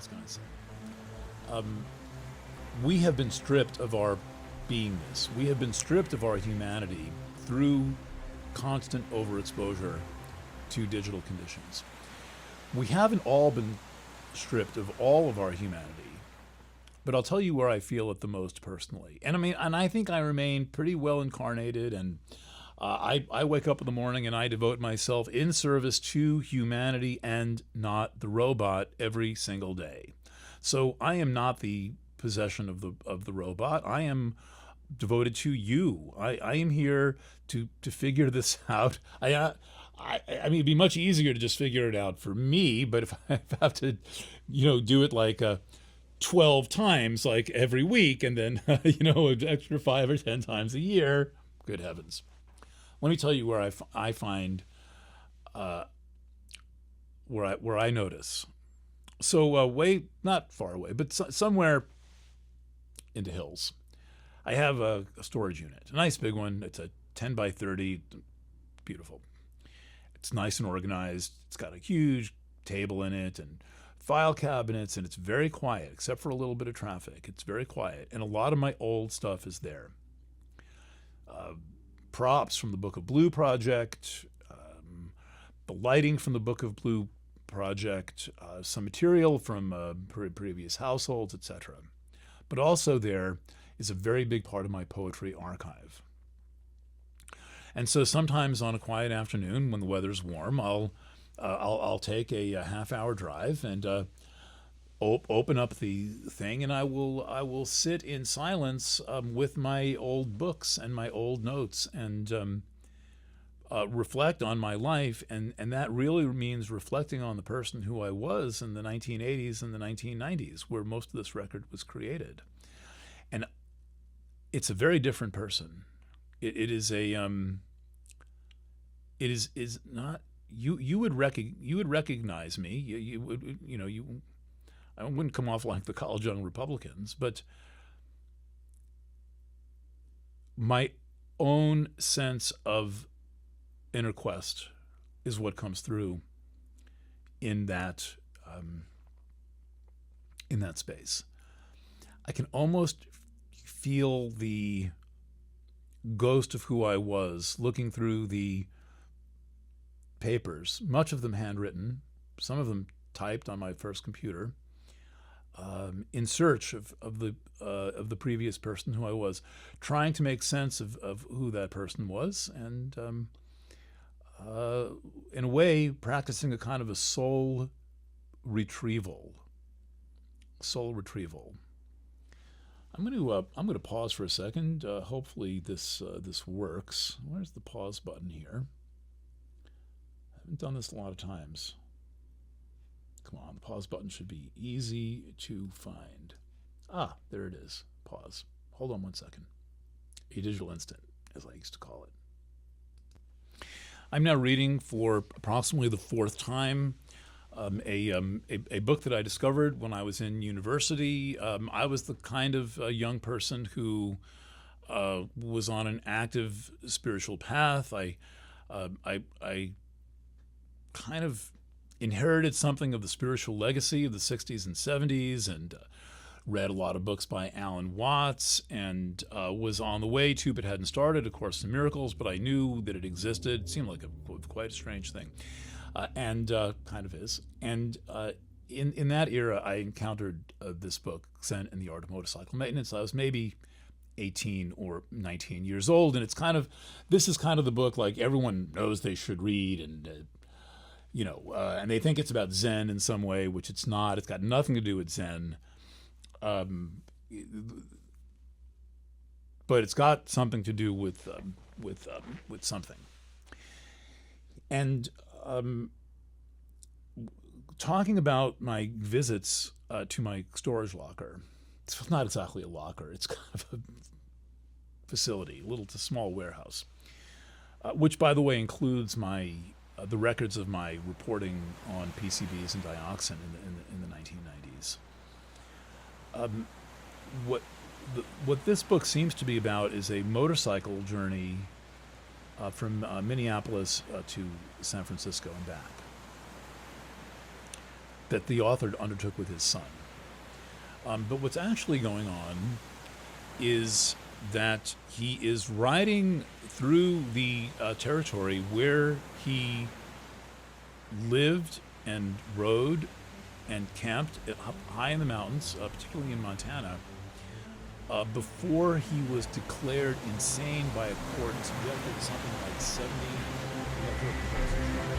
else can I say? We have been stripped of our beingness. We have been stripped of our humanity through constant overexposure to digital conditions. We haven't all been stripped of all of our humanity, but I'll tell you where I feel it the most personally. And I think I remain pretty well incarnated, and I wake up in the morning and I devote myself in service to humanity and not the robot every single day. So I am not the possession of the robot. I am devoted to you. I am here to figure this out. It'd be much easier to just figure it out for me, but if I have to, do it like 12 times, like every week, and then, an extra 5 or 10 times a year, good heavens. Let me tell you where I find, where I notice. So way, not far away, but somewhere in the hills, I have a storage unit, a nice big one. It's a 10 by 30, beautiful. It's nice and organized. It's got a huge table in it and file cabinets, and it's very quiet, except for a little bit of traffic. It's very quiet, and a lot of my old stuff is there. Props from the Book of Blue project, the lighting from the Book of Blue project, some material from previous households, etc. But also there is a very big part of my poetry archive. And so sometimes on a quiet afternoon when the weather's warm, I'll take a half-hour drive and open up the thing, and I will sit in silence with my old books and my old notes and reflect on my life, and that really means reflecting on the person who I was in the 1980s and the 1990s, where most of this record was created. And it's a very different person. It is not you would recognize me. You would I wouldn't come off like the college young Republicans, but my own sense of inner quest is what comes through in that space. I can almost feel the ghost of who I was looking through the papers, much of them handwritten, some of them typed on my first computer, in search of the previous person who I was, trying to make sense of who that person was, and in a way practicing a kind of a soul retrieval. I'm going to pause for a second. Hopefully this works. Where's the pause button here? I haven't done this a lot of times. Come on, the pause button should be easy to find. Ah, there it is. Pause. Hold on one second. A digital instant, as I used to call it. I'm now reading for approximately the fourth time a book that I discovered when I was in university. I was the kind of young person who was on an active spiritual path. I kind of inherited something of the spiritual legacy of the 60s and 70s, and read a lot of books by Alan Watts, and was on the way to, but hadn't started, A Course in Miracles, but I knew that it existed. It seemed like quite a strange thing, and kind of is. And in that era, I encountered this book, Zen and the Art of Motorcycle Maintenance. I was maybe 18 or 19 years old, and this is kind of the book like everyone knows they should read, and and they think it's about Zen in some way, which it's not. It's got nothing to do with Zen. But it's got something to do with something. And talking about my visits to my storage locker, it's not exactly a locker. It's kind of a facility, a small warehouse, which, by the way, includes the records of my reporting on PCBs and dioxin in the 1990s. What this book seems to be about is a motorcycle journey from Minneapolis to San Francisco and back. that the author undertook with his son. But what's actually going on is that he is riding through the territory where he lived and rode and camped up high in the mountains, particularly in Montana, before he was declared insane by a court. So you have to something like 70, you have to